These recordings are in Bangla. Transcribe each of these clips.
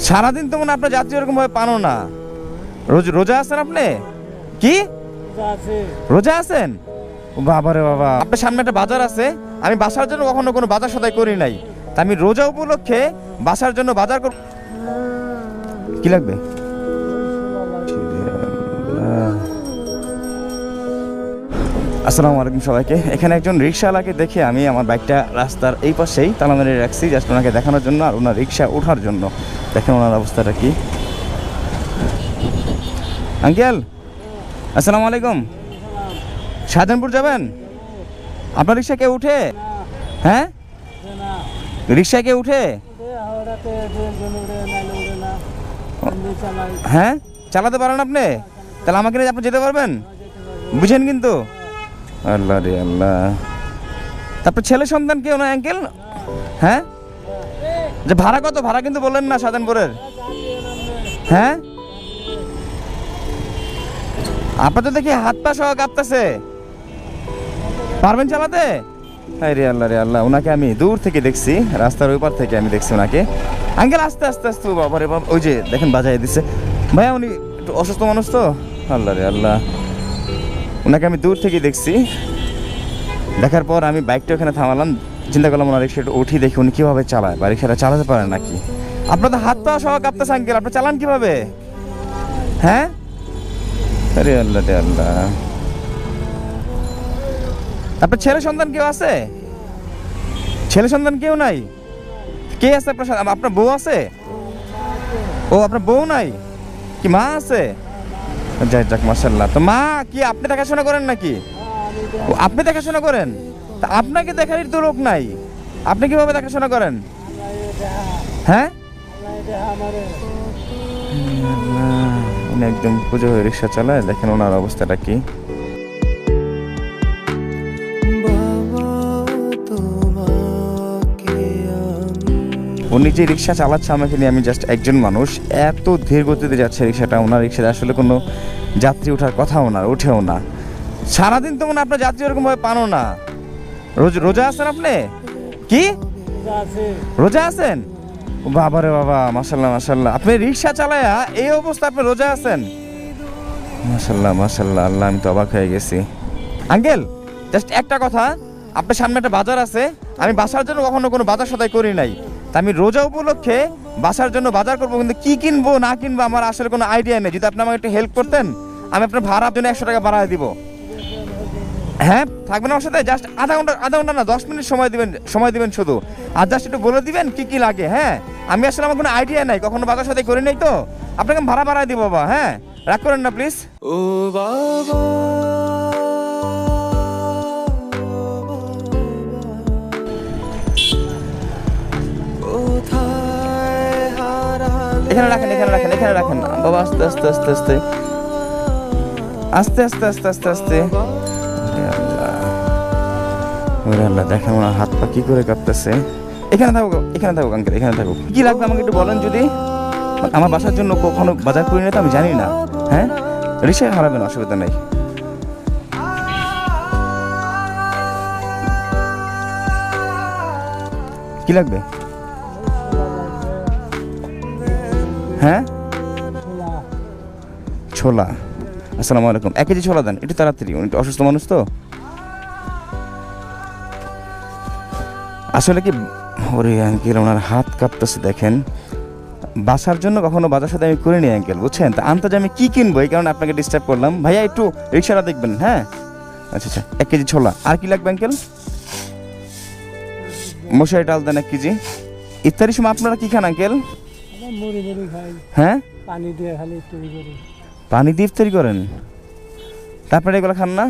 সারাদিন তো মনে হয় আপনার যাত্রী এরকম ভাবে পানো না। রোজা আছেন আপনি? কি রোজা আছেন? বাবারে বাবা, আপনার সামনে একটা বাজার আছে, আমি বাসার জন্য কখনো কোনো বাজার সদাই করি নাই, তা আমি রোজা উপলক্ষে বাসার জন্য বাজার করব। কি লাগবে? আসসালামু আলাইকুম সবাইকে। এখানে একজন রিক্সাওয়ালাকে দেখে আমি আমার বাইকটা রাস্তার এই পাশেই তালা মেরে রাখছি, জাস্ট ওনাকে দেখানোর জন্য আর ওনার রিক্সা ওঠার জন্য। দেখেন ওনার অবস্থাটা কি। আঙ্কেল আসসালামু আলাইকুম। শাহজাহানপুর যাবেন? আপনার রিক্সা কে উঠে? হ্যাঁ, রিক্সা কে উঠে? হ্যাঁ, চালাতে পারেন আপনি? তাহলে আমাকে নিয়ে আপনি যেতে পারবেন, বুঝেন কিন্তু। আল্লাহ রে আল্লাহ। তারপর ছেলে সন্তান কেউ না আঙ্কেল? হ্যাঁ, যে ভাড়া কত? ভাড়া কিন্তু বললেন না শাহজাহানপুরের। হ্যাঁ, আপনার তো দেখি হাত পা সহ কাঁপতেছে, পারবেন চালাতে? রে আল্লাহ রে আল্লাহ, ওনাকে আমি দূর থেকে দেখছি, রাস্তার ওই পার থেকে আমি দেখছি ওনাকে। আঙ্কেল আস্তে আস্তে আস্তে, বাবা রে বাবা, ওই যে দেখেন বাজায় দিচ্ছে। ভাইয়া উনি একটু অসুস্থ মানুষ তো। আল্লাহ রে আল্লাহ, ওনাকে আমি দূর থেকে দেখছি। দেখার পর আমি বাইকটা ওখানে থামালাম, চিন্তা করলাম ওনার রিক্সাটা উঠি, দেখি উনি কীভাবে চালায় বা রিক্সাটা চালাতে পারে নাকি। আপনার তো হাত পা সহ কাঁপতেছে আঙ্কেল, আপনি চালান কীভাবে? হ্যাঁ, আরে আল্লাহ রে আল্লাহ। আপনার ছেলে সন্তান কেউ আছে? ছেলে সন্তান কেউ নাই? কে আছে আপনার সাথে? আপনার বউ আছে? ও, আপনার বউ নাই, কি মা আছে? যাই যাক, মাশাআল্লাহ। তো মা কি আপনি দেখাশোনা করেন নাকি? আপনি দেখাশোনা করেন? তা আপনাকে দেখারই তো লোক নাই, আপনি কিভাবে দেখাশোনা করেন? হ্যাঁ, উনি একদম পুজো হয়ে রিক্সা চালায়, দেখেন ওনার অবস্থাটা কি। উনি যে রিক্সা চালাচ্ছে আমাকে নিয়ে, আমি জাস্ট একজন মানুষ, এত ধীর গতিতে যাচ্ছে রিক্সাটা। ওনার রিক্সাতে আসলে কোনো যাত্রী ওঠার কথাও না, ওঠেও না। সারাদিন তো মনে হয় আপনার যাত্রী এরকম ভাবে পানো না। রোজা আছেন আপনি? কি রোজা আছেন? বাবারে বাবা, মাশাল্লাহ মাশাল্লাহ, আপনি রিক্সা চালায়া এই অবস্থা, আপনি রোজা আছেন? মাশাল্লাহ মাশাল্লাহ, আল্লাহ, আমি তো অবাক হয়ে গেছি। আঙ্কেল জাস্ট একটা কথা, আপনার সামনে একটা বাজার আছে, আমি বাসার জন্য কখনো কোনো বাজার সদাই করি নাই, তা আমি রোজা উপলক্ষে বাসার জন্য বাজার করবো, কিন্তু কি কিনবো না কিনবো আমার আসলে কোনো আইডিয়া নেই। যদি আপনি আমাকে একটু হেল্প করতেন, আমি আপনার ভাড়ার জন্য 100 টাকা বাড়ায় দিব। হ্যাঁ, থাকবেন আমার সাথে? জাস্ট আধা ঘন্টা না, 10 মিনিট সময় দিবেন শুধু। আর জাস্ট একটু বলে দিবেন কি কি লাগে। হ্যাঁ, আমি আসলে আমার কোনো আইডিয়া নাই, কখনো বাজার সাথে করি নাই, তো আপনাকে আমি ভাড়া বাড়ায় দিব বাবা। হ্যাঁ, রাগ করেন না প্লিজ। ও বাবা, এখানে রাখেন, এখানে রাখেন, এখানে রাখেন বাবা। আস্তে আস্তে আস্তে আস্তে আস্তে আস্তে আস্তে আস্তে আস্তে। আল্লাহ, দেখেন ওনার হাত পা কি করে কাঁপতেছে। এখানে থাকুক, এখানে থাকুক আঙ্কেল, এখানে থাকুক। কি লাগবে আমাকে একটু বলেন যদি। আমার বাসার জন্য কখনো বাজার করি না তো, আমি জানি না। হ্যাঁ, রিক্সায় হারাবেন, অসুবিধা নেই। কি লাগবে? হ্যাঁ, ছোলা। আসসালামু আলাইকুম, 1 কেজি ছোলা দেন, একটু তাড়াতাড়ি, উনি একটু অসুস্থ মানুষ তো। আসলে কি, ওরে আঙ্কেল ওনার হাত কাঁপতেছে দেখেন। বাসার জন্য কখনো বাজার সাথে আমি করিনি আঙ্কেল, বুঝছেন। তা আন্তাজে আমি কি কিনবো, এই কারণে আপনাকে ডিস্টার্ব করলাম। ভাইয়া একটু রিক্সাটা দেখবেন। হ্যাঁ, আচ্ছা আচ্ছা, 1 কেজি ছোলা। আর কি লাগবে আঙ্কেল? মশারি ডাল দেন 1 কেজি। ইফতারির সময় আপনারা কি খান আঙ্কেল? হ্যাঁ, পানি দিয়ে ইফতারি করেন, তারপরে এগুলো খান না?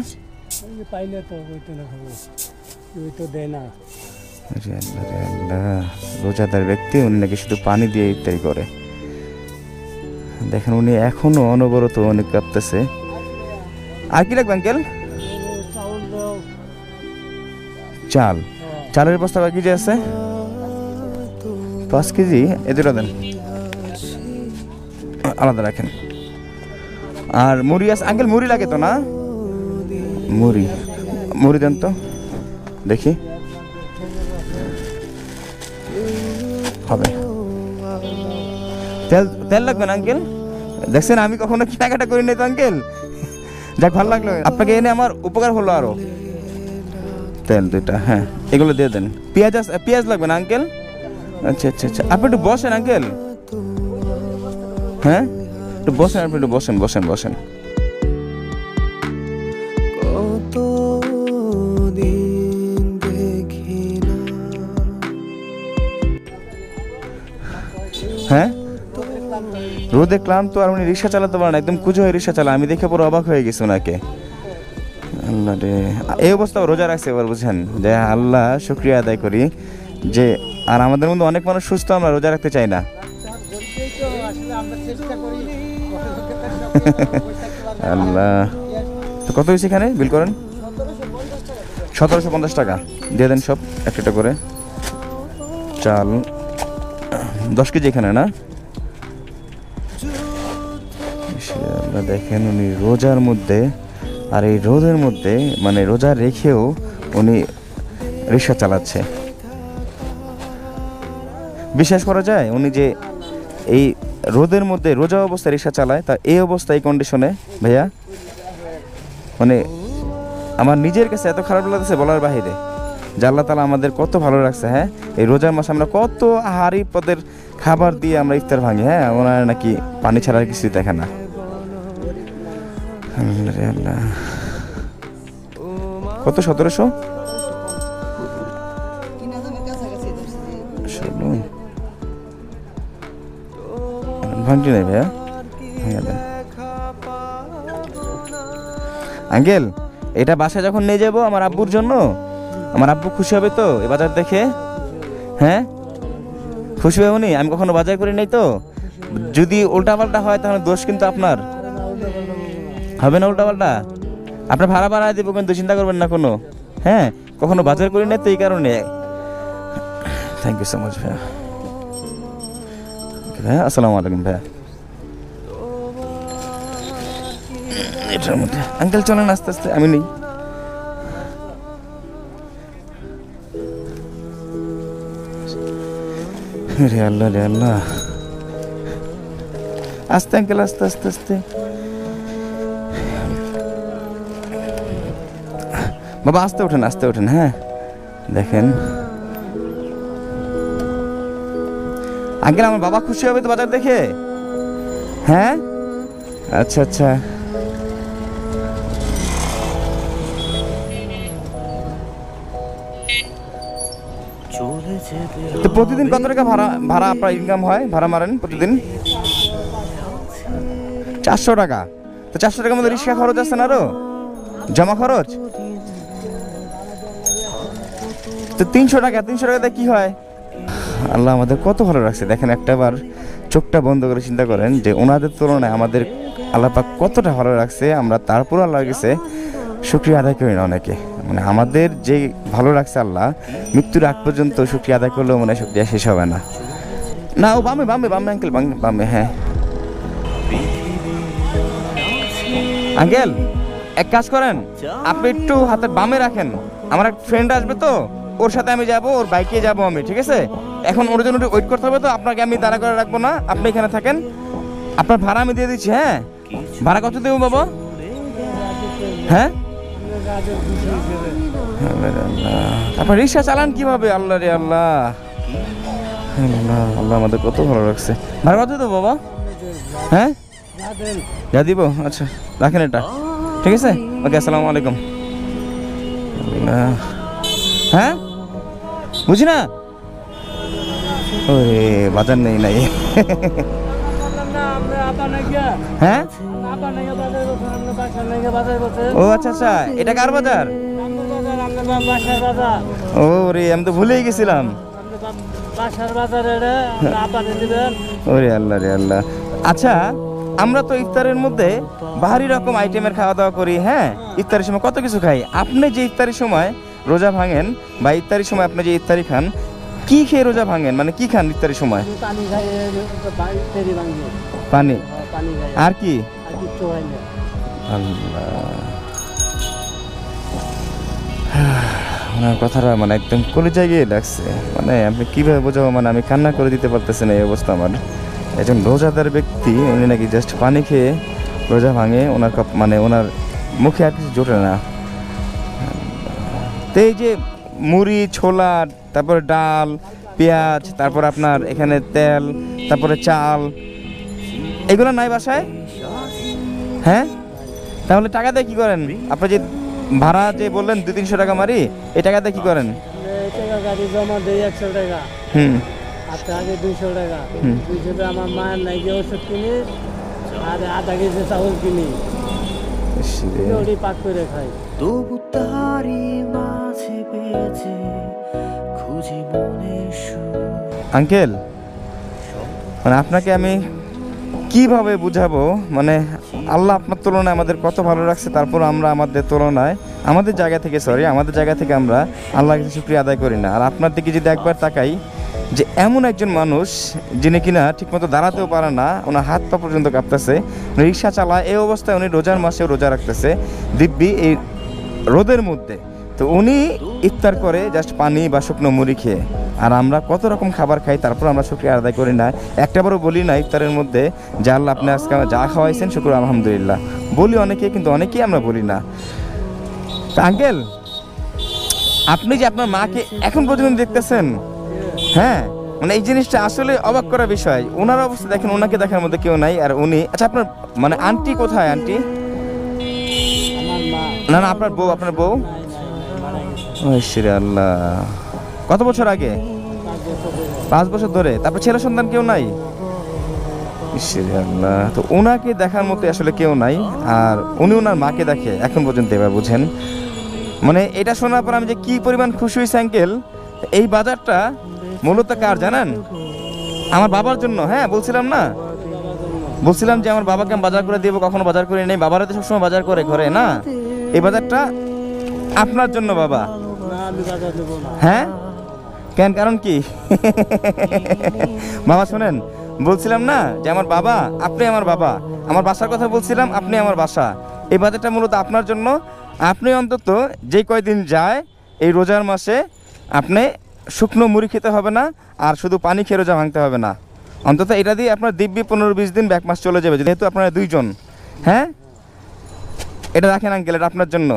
রোজাদার ব্যক্তি, উনি নাকি শুধু পানি দিয়ে ইফতারি করে। দেখেন উনি এখনো অনবরত অনেক কাঁপতেছে। আর কি লাগবে আঙ্কেল? চাল। চালের বস্তা কয় কেজি আছে? 5 কেজি। এ দুটো দেন, আলাদা রাখেন। আর মুড়ি আছে আঙ্কেল? মুড়ি লাগে তো না? মুড়ি দেন তো দেখি, হবে। তেল তেল লাগবে না আঙ্কেল? দেখছেন আমি কখনো কেনাকাটা করি নাই তো আঙ্কেল। যাক ভালো লাগলো, আপনাকে এনে আমার উপকার হলো আরো। তেল 2টা, হ্যাঁ এগুলো দিয়ে দেন। পেঁয়াজ লাগবে না আঙ্কেল? আচ্ছা আচ্ছা আচ্ছা, আপনি একটু বসেন আঙ্কেল। হ্যাঁ একটু বসেন, আপনি একটু বসেন বসেন বসেন। হ্যাঁ রোদে ক্লান্ত আর উনি রিক্সা চালাতে পারেন, একদম কুজো হয়ে রিক্সা চালা। আমি দেখে পুরো অবাক হয়ে গেছি ওনাকে। আল্লাহ রে, এই অবস্থা রোজা রাখছে এবার, বুঝছেন? যে আল্লাহ শুকরিয়া আদায় করি যে, আর আমাদের মধ্যে অনেক মানুষ সুস্থ, আমরা রোজা রাখতে চাই না। আল্লাহ, তো কত হয়েছে এখানে বিল করেন? 1750 টাকা দিয়ে দেন সব একটা করে। চাল 10 কেজি এখানে না? দেখেন উনি রোজার মধ্যে, আর এই রোদের মধ্যে মানে রোজা রেখেও উনি রিক্সা চালাচ্ছে। বিশ্বাস করা যায় উনি যে এই রোদের মধ্যে রোজা অবস্থায় রিক্সা চালায়, তা এই অবস্থায়, এই কন্ডিশনে ভাইয়া, মানে আমার নিজের কাছে এত খারাপ লাগতেছে বলার বাহিরে। যে আল্লাহ তাআলা আমাদের কত ভালো রাখছে। হ্যাঁ এই রোজার মাসে আমরা কত হারি পদের খাবার দিয়ে আমরা ইফতার ভাঙি। হ্যাঁ ওনার নাকি পানি ছাড়া কিছুই দেখে না। আল্লাহ, কত? 1700 ভাঙটি নাই ভাইয়া, আঙ্কেল এটা বাসায় যখন নিয়ে যাবো আমার আব্বুর জন্য, আমার আব্বু খুশি হবে তো এ বাজার দেখে? হ্যাঁ খুশি হবে উনি? আমি কখনো বাজার করি নাই তো, যদি উল্টাপাল্টা হয় তাহলে দোষ কিন্তু আপনার হবে না। উল্টাপাল্টা আপনার ভাড়া বাড়ায় দেবো, কিন্তু চিন্তা করবেন না কোনো। হ্যাঁ কখনো বাজার করি নাই তো এই কারণে। থ্যাংক ইউ সো মাচ ভাইয়া। ভাইয়া আসসালামু আলাইকুম ভাইয়া। এটার মধ্যে আঙ্কেল চলেন আস্তে আস্তে, আমি নেই। রে আল্লাহ রে আল্লাহ, আস্তে আঙ্কেল আস্তে আস্তে আস্তে। বাবা আস্তে ওঠেন আস্তে ওঠেন। হ্যাঁ দেখেন আঙ্কেল আমার বাবা খুশি হবে তো বাজার দেখে? হ্যাঁ আচ্ছা আচ্ছা। তো প্রতিদিন কত টাকা ভাড়া আপনার ইনকাম হয়? ভাড়া মারেন প্রতিদিন? 400 টাকা। তো 400 টাকার মধ্যে রিক্সা খরচ আছে না আরো জমা খরচ? তো 300 টাকা, 300 টাকাতে কি হয়? আল্লাহ আমাদের কত ভালো রাখছে। দেখেন একটাবার চোখটা বন্ধ করে চিন্তা করেন যে ওনাদের তুলনায় আমাদের আল্লাহ পাক কতটা ভালো রাখছে। আমরা তারপর আল্লাহর কাছে শুকরিয়া আদায় করি না অনেকে। মানে আমাদের যে ভালো রাখছে আল্লাহ, মৃত্যুর আগ পর্যন্ত শুকরিয়া আদায় করলেও মনে হয় শুকরিয়া শেষ হবে না। না ও বামে বামে বামে আঙ্কেল, বামে। হ্যাঁ আঙ্কেল এক কাজ করেন, আপনি একটু হাতের বামে রাখেন। আমার এক ফ্রেন্ড আসবে তো, ওর সাথে আমি যাব, ওর বাইকে যাব আমি, ঠিক আছে? এখন ওর জন্য ওয়েট করতে হবে তো, আপনাকে আমি দাঁড়া করে রাখবো না, আপনি এখানে থাকেন। আপনার ভাড়া আমি দিয়ে দিচ্ছি। হ্যাঁ ভাড়া কত দেবো বাবা? হ্যাঁ আপনার রিক্সা চালান কিভাবে? আল্লাহ রে আল্লাহ, আল্লাহ আল্লাহ আমাদের কত ভালো রাখছে। ভাড়া কত দেবো বাবা? হ্যাঁ যা দিব। আচ্ছা রাখেন এটা, ঠিক আছে? ওকে আসসালামু আলাইকুম। হ্যাঁ বুঝি না, ওরে বাজার নেই নাই। হ্যাঁ ও আচ্ছা আচ্ছা, এটা কার বাজার? ও রে আমি তো ভুলেই গেছিলাম। ওরে আল্লাহ রে আল্লাহ। আচ্ছা আমরা তো ইফতারের মধ্যে ভারী রকম আইটেমের খাওয়া দাওয়া করি। হ্যাঁ ইফতারের সময় কত কিছু খাই। আপনি যে ইফতারের সময় রোজা ভাঙেন বা ইফতারের সময় আপনি যে ইফতারি খান, কি খেয়ে রোজা ভাঙেন? মানে কি খান ইফতারের সময়? পানি আর কি? ওনার কথাটা মানে একদম কলিজায় গিয়ে ডাকছে। মানে আপনি কিভাবে বোঝাবো, মানে আমি কান্না করে দিতে পারতেছি না এই অবস্থা আমার। একজন রোজাদার ব্যক্তি, উনি নাকি জাস্ট পানি খেয়ে রোজা ভাঙে, ওনার মানে ওনার মুখে আর কিছু জোটে না। তো এই যে মুড়ি, ছোলা, তারপরে ডাল, পেঁয়াজ, তারপর আপনার এখানে তেল, তারপরে চাল, এগুলো নাই বাসায়? হ্যাঁ, তাহলে টাকা দিয়ে কি করেন? আপনি যে ভাড়া যে বললেন 200-300 টাকা মারি, এই টাকা দিয়ে কি করেন? গাড়ি জমা দেই 100 টাকা, আচ্ছা আগে 200 টাকা, 200 টাকা আমার মায়ের নাই গিয়ে ওষুধ কিনি, আর আধা কেজি চাউল কিনি, ওটি পাক করে খাই। তবু তারি মাঝে পেয়েছে খুঁজি মনের সুর। আঙ্কেল, মানে আপনাকে আমি কিভাবে বুঝাবো, মানে আল্লাহ আপনার তুলনায় আমাদের কত ভালো রাখছে, তারপর আমরা আমাদের তুলনায় আমাদের জায়গা থেকে আমরা আল্লাহর কাছে শুকরিয়া আদায় করি না। আর আপনার দিকে যদি একবার তাকাই, যে এমন একজন মানুষ যিনি কিনা ঠিকমতো দাঁড়াতেও পারে না, ওনার হাত পা পর্যন্ত কাঁপতেছে, রিক্সা চালায়, এই অবস্থায় উনি রোজার মাসেও রোজা রাখতেছে দিব্যি এই রোদের মধ্যে। তো উনি ইফতার করে জাস্ট পানি বা শুকনো মুড়ি খেয়ে, আর আমরা কত রকম খাবার খাই, তারপর আমরা শুকরিয়া আদায় করি না। একটাবারও বলি না ইফতারের মধ্যে যে আল্লাহ আপনি আজকে যা খাওয়াইছেন শুকর আলহামদুলিল্লাহ, বলি অনেকে, কিন্তু অনেকেই আমরা বলি না। আঙ্কেল, আপনি যে আপনার মাকে এখন পর্যন্ত দেখতেছেন, হ্যাঁ, মানে এই জিনিসটা আসলে অবাক করার বিষয়। ওনার অবস্থা দেখেন, ওনাকে দেখার মধ্যে কেউ নাই, আর উনি, আচ্ছা আপনার মানে আন্টি কোথায়? আন্টি না না, আপনার বউ আল্লাহ, কত বছর আগে? 5 বছর ধরে। তারপর ছেলে সন্তান কেউ নাই? আল্লাহ, তো ওনাকে দেখার মতো আসলে কেউ নাই, আর উনি ওনার মাকে দেখে এখন পর্যন্ত। এবার বুঝেন, মানে এটা শোনার পর আমি যে কি পরিমাণ খুশি হয়েছি আঙ্কেল। এই বাজারটা মূলত কার জানেন? আমার বাবার জন্য। হ্যাঁ, বলছিলাম যে আমার বাবাকে আমি বাজার করে দিব, কখনো বাজার করে নেই, বাবারা তো সবসময় বাজার করে ঘরে না। এই বাজারটা আপনার জন্য বাবা। হ্যাঁ, কেন, কারণ কি? বাবা শোনেন, বলছিলাম না যে আমার বাবা, আপনি আমার বাবা, আমার বাসার কথা বলছিলাম, আপনি আমার বাসা। এই বাজারটা মূলত আপনার জন্য। আপনি অন্তত যে কয়দিন যায় এই রোজার মাসে, আপনি শুকনো মুড়ি খেতে হবে না, আর শুধু পানি খেয়ে রোজা ভাঙতে হবে না। অন্তত এটা দিয়ে আপনার দিব্যি 15-20 দিন, 1 মাস চলে যাবে, যেহেতু আপনারা 2 জন। হ্যাঁ, এটা রাখেন আঙ্কেল, এটা আপনার জন্য।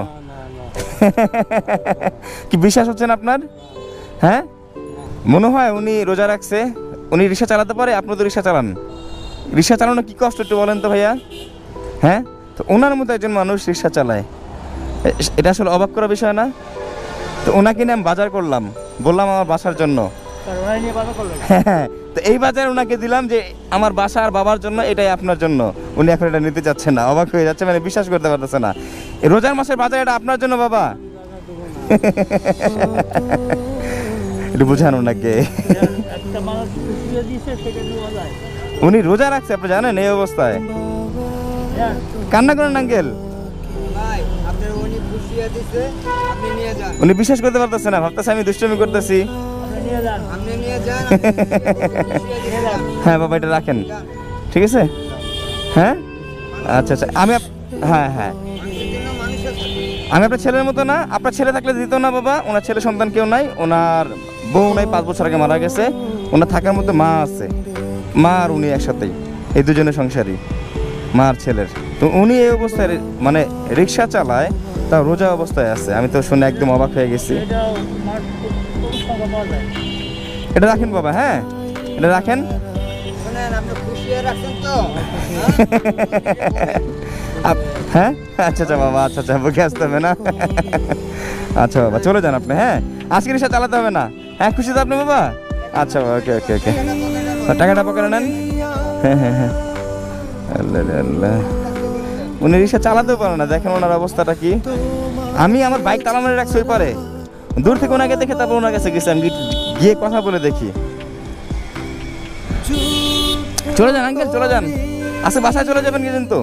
কি বিশ্বাস হচ্ছে না আপনার? হ্যাঁ, মনে হয় উনি রোজা রাখছে, উনি রিক্সা চালাতে পারে, আপনি তো রিক্সা চালান। রিক্সা চালানো কি কষ্ট একটু বলেন তো ভাইয়া? হ্যাঁ, তো ওনার মতো একজন মানুষ রিক্সা চালায়, এটা আসলে অবাক করার বিষয় না? তো ওনাকে নিয়ে আমি বাজার করলাম, বললাম আমার বাসার জন্য। হ্যাঁ, তো এই বাজার ওনাকে দিলাম যে আমার বাসা আর বাবার জন্য, এটাই আপনার জন্য। উনি এখন এটা নিতে চাচ্ছে না, অবাক হয়ে যাচ্ছে, মানে বিশ্বাস করতে পারতেছে না। এই রোজার মাসের বাজার এটা আপনার জন্য বাবা। একটু বুঝান ওনাকে। উনি রোজা রাখছে, আপনি জানেন, এই অবস্থায় কান্না করেন আঙ্কেল। উনি বিশ্বাস করতে পারতেছে না, ভাবতেছে আমি দুষ্টুমি করতেছি। হ্যাঁ বাবা, এটা রাখেন, ঠিক আছে? হ্যাঁ, আচ্ছা আচ্ছা, হ্যাঁ, আমি আপনার ছেলের মতো না। আপনার ছেলে থাকলে দিত না বাবা, ওনার ছেলে সন্তান কেউ নাই, ওনার বউ নাই, 5 বছর আগে মারা গেছে। ওনার থাকার মতো মা আছে, মা আর উনি একসাথেই, এই দুজনের সংসারই, মা আর ছেলের। তো উনি এই অবস্থায় মানে রিক্সা চালায়, তাও রোজা অবস্থায় আছে। আমি তো শুনে একদম অবাক হয়ে গেছি। এটা রাখেন বাবা, হ্যাঁ, এটা রাখেন। হ্যাঁ, আচ্ছা আচ্ছা বাবা, আচ্ছা আচ্ছা, বুকে আসতে হবে না। আচ্ছা বাবা, চলে যান আপনি। হ্যাঁ, আজকে রিক্সা চালাতে হবে না। হ্যাঁ, খুশি তো আপনি বাবা? আচ্ছা বাবা, ওকে ওকে ওকে, টাকাটা পকেটে নেন। হ্যাঁ হ্যাঁ হ্যাঁ, আল্লাহ আল্লাহ, উনি রিক্সা চালাতেও পারে না, দেখেন ওনার অবস্থাটা কি। আমি আমার বাইক তালা মেরে রাখছি ওই পারে, দূর থেকে ওনাকে দেখে তারপর ওনার কাছে গেছি, আমি গিয়ে কথা বলে দেখি। চলে যান আঙ্কেল, চলে যান, আচ্ছা বাসায় চলে যাবেন কিন্তু।